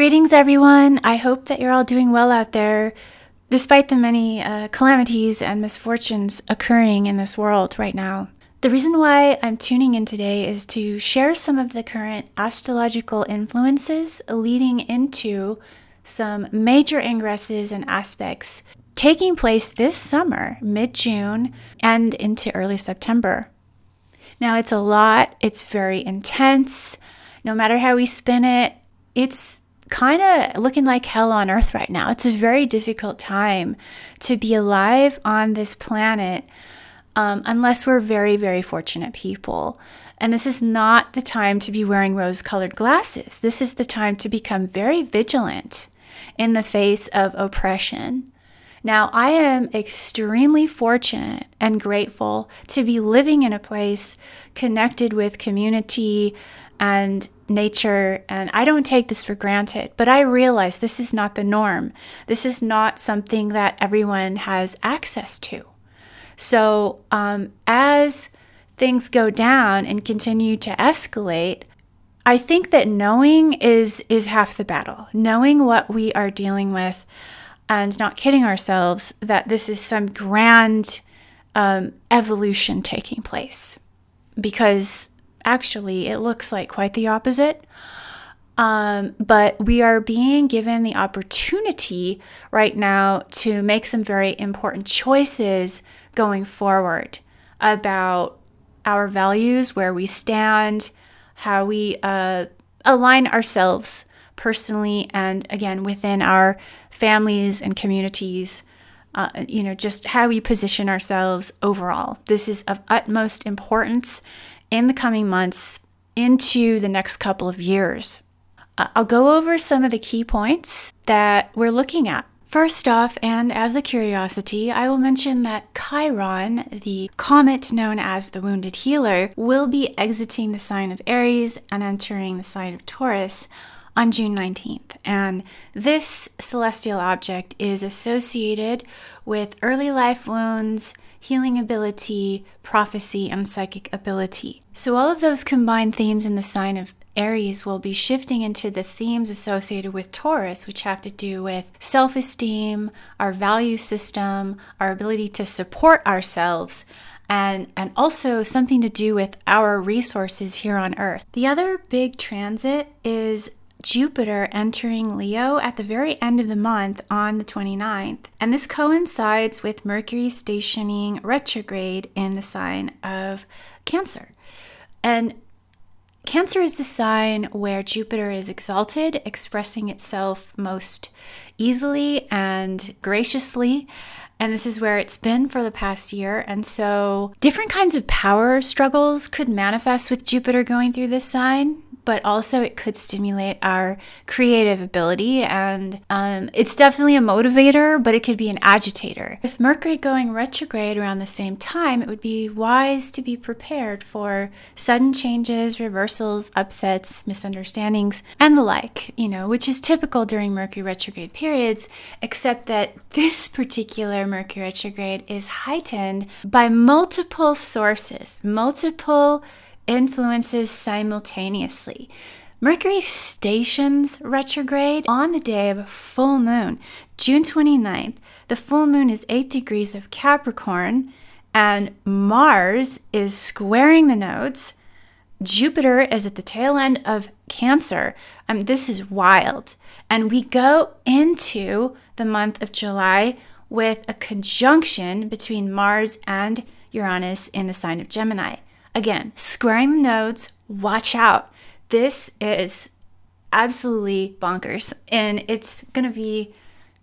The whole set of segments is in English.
Greetings, everyone. I hope that you're all doing well out there, despite the many calamities and misfortunes occurring in this world right now. The reason why I'm tuning in today is to share some of the current astrological influences leading into some major ingresses and aspects taking place this summer, mid-June, and into early September. Now, it's a lot. It's very intense. No matter how we spin it, it's kind of looking like hell on earth right now. It's a very difficult time to be alive on this planet unless we're very, very fortunate people. And this is not the time to be wearing rose-colored glasses. This is the time to become very vigilant in the face of oppression. Now, I am extremely fortunate and grateful to be living in a place connected with community and nature, and I don't take this for granted, but I realize this is not the norm. This is not something that everyone has access to. So as things go down and continue to escalate, I think that knowing is half the battle. Knowing what we are dealing with and not kidding ourselves that this is some grand evolution taking place. Because actually, it looks like quite the opposite. But we are being given the opportunity right now to make some very important choices going forward about our values, where we stand, how we align ourselves personally and, again, within our families and communities, just how we position ourselves overall. This is of utmost importance in the coming months into the next couple of years. I'll go over some of the key points that we're looking at. First off, and as a curiosity, I will mention that Chiron, the comet known as the Wounded Healer, will be exiting the sign of Aries and entering the sign of Taurus on June 19th. And this celestial object is associated with early life wounds, healing ability, prophecy, and psychic ability. So all of those combined themes in the sign of Aries will be shifting into the themes associated with Taurus, which have to do with self-esteem, our value system, our ability to support ourselves, and also something to do with our resources here on Earth. The other big transit is Jupiter entering Leo at the very end of the month on the 29th. And this coincides with Mercury stationing retrograde in the sign of Cancer. And Cancer is the sign where Jupiter is exalted, expressing itself most easily and graciously. And this is where it's been for the past year. And so different kinds of power struggles could manifest with Jupiter going through this sign, but also it could stimulate our creative ability. And it's definitely a motivator, but it could be an agitator. With Mercury going retrograde around the same time, it would be wise to be prepared for sudden changes, reversals, upsets, misunderstandings, and the like, which is typical during Mercury retrograde periods, except that this particular Mercury retrograde is heightened by multiple sources, multiple influences simultaneously. Mercury stations retrograde on the day of a full moon, June 29th. The full moon is 8 degrees of Capricorn, and Mars is squaring the nodes. Jupiter is at the tail end of Cancer. This is wild. And we go into the month of July with a conjunction between Mars and Uranus in the sign of Gemini. Again, squaring the nodes, watch out. This is absolutely bonkers, and it's going to be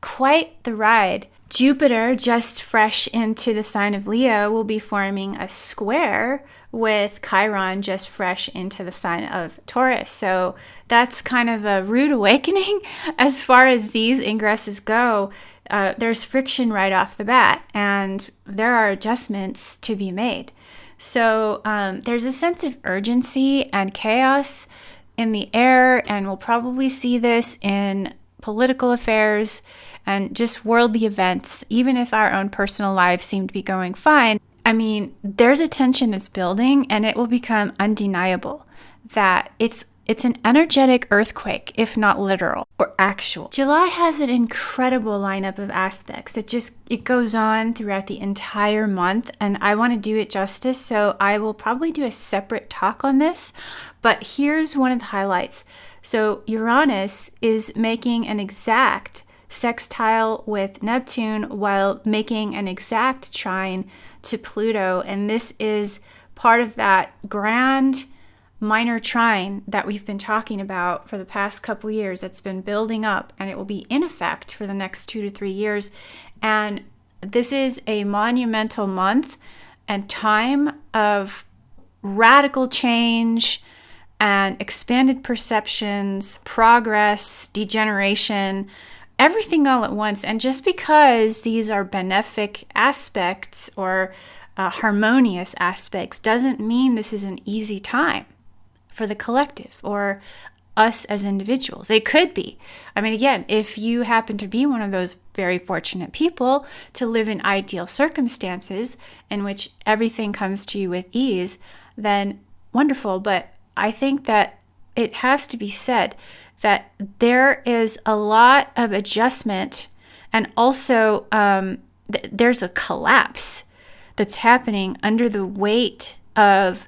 quite the ride. Jupiter, just fresh into the sign of Leo, will be forming a square with Chiron just fresh into the sign of Taurus. So that's kind of a rude awakening as far as these ingresses go. There's friction right off the bat, and there are adjustments to be made. So there's a sense of urgency and chaos in the air, and we'll probably see this in political affairs and just worldly events, even if our own personal lives seem to be going fine. I mean, there's a tension that's building, and it will become undeniable that it's It's an energetic earthquake, if not literal or actual. July has an incredible lineup of aspects. It goes on throughout the entire month, and I want to do it justice, so I will probably do a separate talk on this. But here's one of the highlights. So Uranus is making an exact sextile with Neptune while making an exact trine to Pluto, and this is part of that grand minor trine that we've been talking about for the past couple years that's been building up, and it will be in effect for the next 2 to 3 years. And this is a monumental month and time of radical change and expanded perceptions, progress, degeneration, everything all at once. And just because these are benefic aspects or harmonious aspects doesn't mean this is an easy time for the collective or us as individuals. It could be. I mean, again, if you happen to be one of those very fortunate people to live in ideal circumstances in which everything comes to you with ease, then wonderful. But I think that it has to be said that there is a lot of adjustment, and also there's a collapse that's happening under the weight of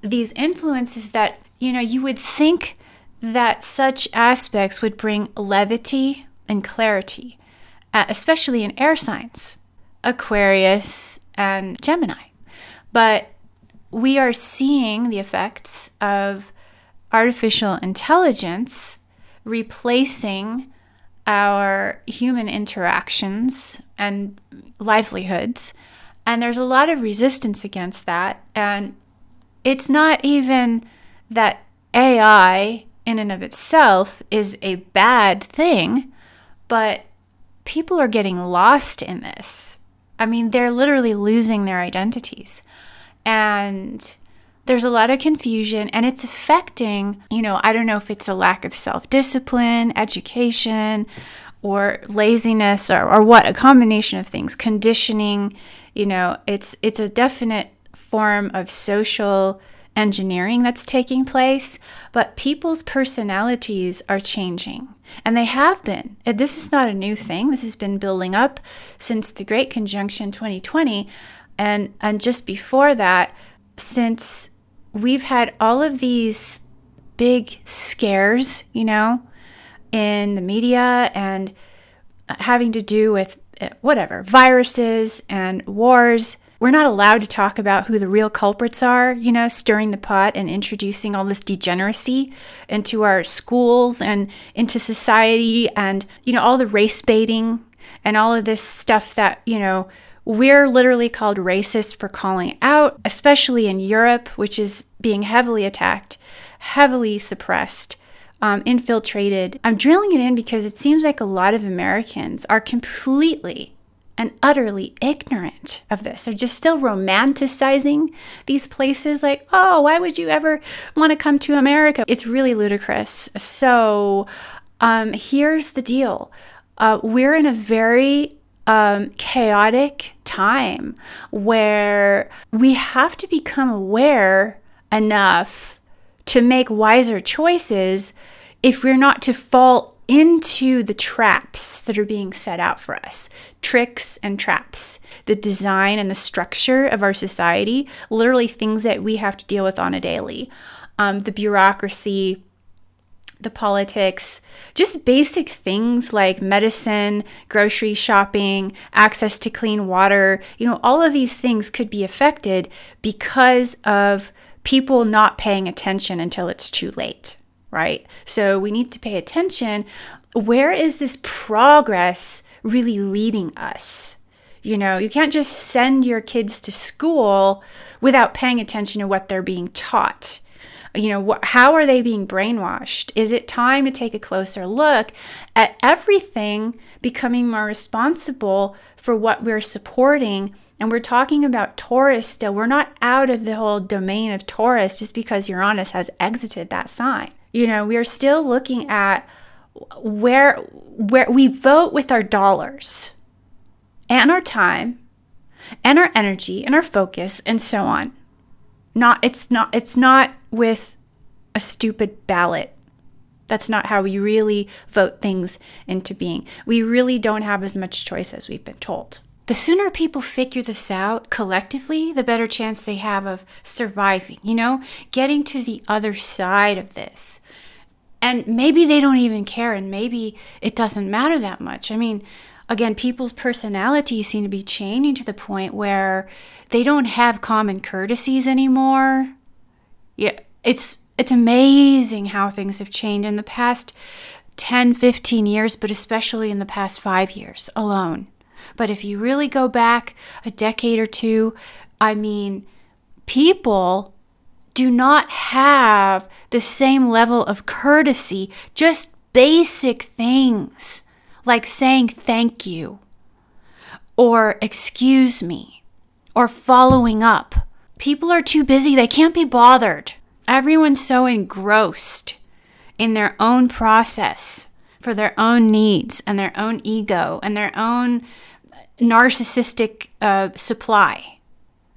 these influences that, you would think that such aspects would bring levity and clarity, especially in air signs, Aquarius and Gemini. But we are seeing the effects of artificial intelligence replacing our human interactions and livelihoods. And there's a lot of resistance against that. And it's not even that AI in and of itself is a bad thing, but people are getting lost in this. I mean, they're literally losing their identities. And there's a lot of confusion, and it's affecting, I don't know if it's a lack of self-discipline, education, or laziness, or what, a combination of things, conditioning. It's a definite form of social engineering that's taking place, but people's personalities are changing, and they have been. This is not a new thing. This has been building up since the Great Conjunction 2020, and just before that, since we've had all of these big scares, in the media and having to do with whatever, viruses and wars. We're not allowed to talk about who the real culprits are, stirring the pot and introducing all this degeneracy into our schools and into society, and, all the race baiting and all of this stuff that, we're literally called racist for calling out, especially in Europe, which is being heavily attacked, heavily suppressed, infiltrated. I'm drilling it in because it seems like a lot of Americans are completely and utterly ignorant of this. They're just still romanticizing these places like, oh, why would you ever want to come to America? It's really ludicrous. So here's the deal. We're in a very chaotic time where we have to become aware enough to make wiser choices if we're not to fall into the traps that are being set out for us. Tricks and traps, the design and the structure of our society, literally things that we have to deal with on a daily. The bureaucracy, the politics, just basic things like medicine, grocery shopping, access to clean water. All of these things could be affected because of people not paying attention until it's too late, right? So we need to pay attention. Where is this progress really leading us? You can't just send your kids to school without paying attention to what they're being taught. How are they being brainwashed? Is it time to take a closer look at everything, becoming more responsible for what we're supporting? And we're talking about Taurus still. We're not out of the whole domain of Taurus just because Uranus has exited that sign. We are still looking at where we vote with our dollars and our time and our energy and our focus and so on. It's not with a stupid ballot. That's not how we really vote things into being. We really don't have as much choice as we've been told. The sooner people figure this out collectively, the better chance they have of surviving, getting to the other side of this. And maybe they don't even care, and maybe it doesn't matter that much. I mean, again, people's personalities seem to be changing to the point where they don't have common courtesies anymore. Yeah, it's amazing how things have changed in the past 10, 15 years, but especially in the past 5 years alone. But if you really go back a decade or two, I mean, people do not have the same level of courtesy, just basic things like saying thank you or excuse me or following up. People are too busy. They can't be bothered. Everyone's so engrossed in their own process for their own needs and their own ego and their own narcissistic supply,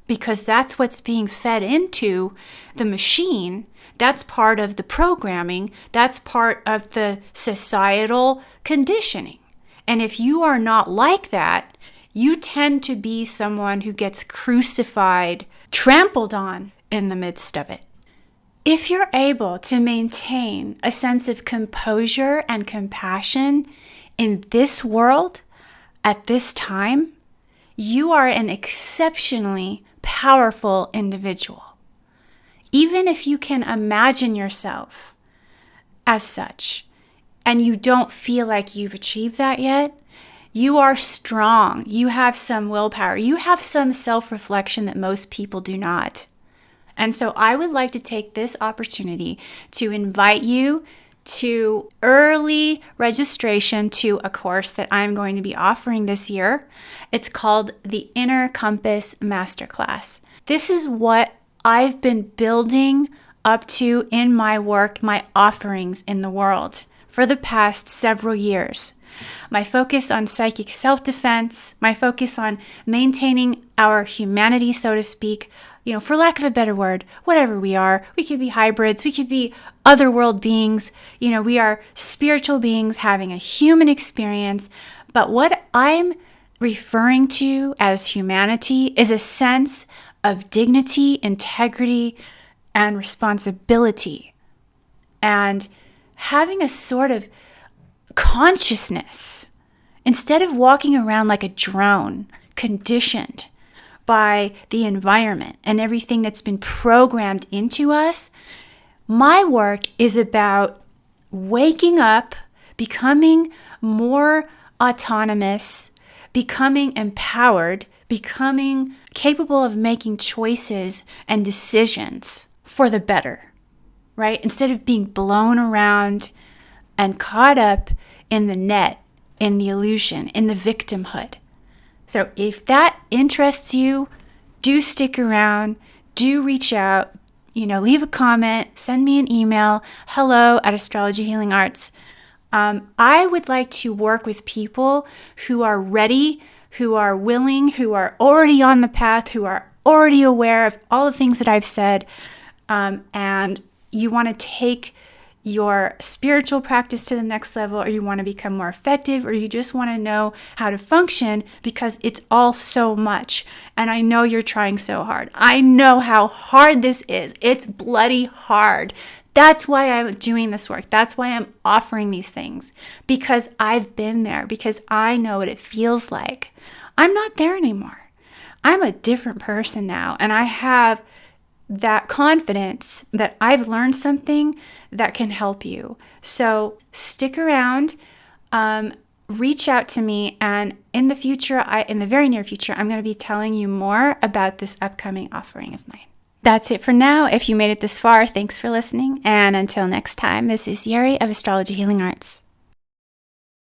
because that's what's being fed into the machine. That's part of the programming. That's part of the societal conditioning. And if you are not like that, you tend to be someone who gets crucified, trampled on in the midst of it. If you're able to maintain a sense of composure and compassion in this world at this time, you are an exceptionally powerful individual. Even if you can imagine yourself as such, and you don't feel like you've achieved that yet, you are strong. You have some willpower. You have some self-reflection that most people do not. And so I would like to take this opportunity to invite you to early registration to a course that I'm going to be offering this year. It's called the Inner Compass Masterclass. This is what I've been building up to in my work, my offerings in the world for the past several years. My focus on psychic self-defense, my focus on maintaining our humanity, so to speak, for lack of a better word, whatever we are. We could be hybrids, we could be otherworld beings, we are spiritual beings having a human experience. But what I'm referring to as humanity is a sense of dignity, integrity, and responsibility. And having a sort of consciousness, instead of walking around like a drone, conditioned by the environment and everything that's been programmed into us. My work is about waking up, becoming more autonomous, becoming empowered, becoming capable of making choices and decisions for the better, right? Instead of being blown around and caught up in the net, in the illusion, in the victimhood. So if that interests you, do stick around, do reach out, leave a comment, send me an email, hello@Astrology Healing Arts. I would like to work with people who are ready, who are willing, who are already on the path, who are already aware of all the things that I've said, and you want to take your spiritual practice to the next level, or you want to become more effective, or you just want to know how to function, because it's all so much. And I know you're trying so hard. I know how hard this is. It's bloody hard. That's why I'm doing this work. That's why I'm offering these things, because I've been there, because I know what it feels like. I'm not there anymore. I'm a different person now, and I have that confidence that I've learned something that can help you. So stick around, reach out to me, and in the very near future, I'm going to be telling you more about this upcoming offering of mine. That's it for now. If you made it this far, thanks for listening. And until next time, this is Yeri of Astrology Healing Arts.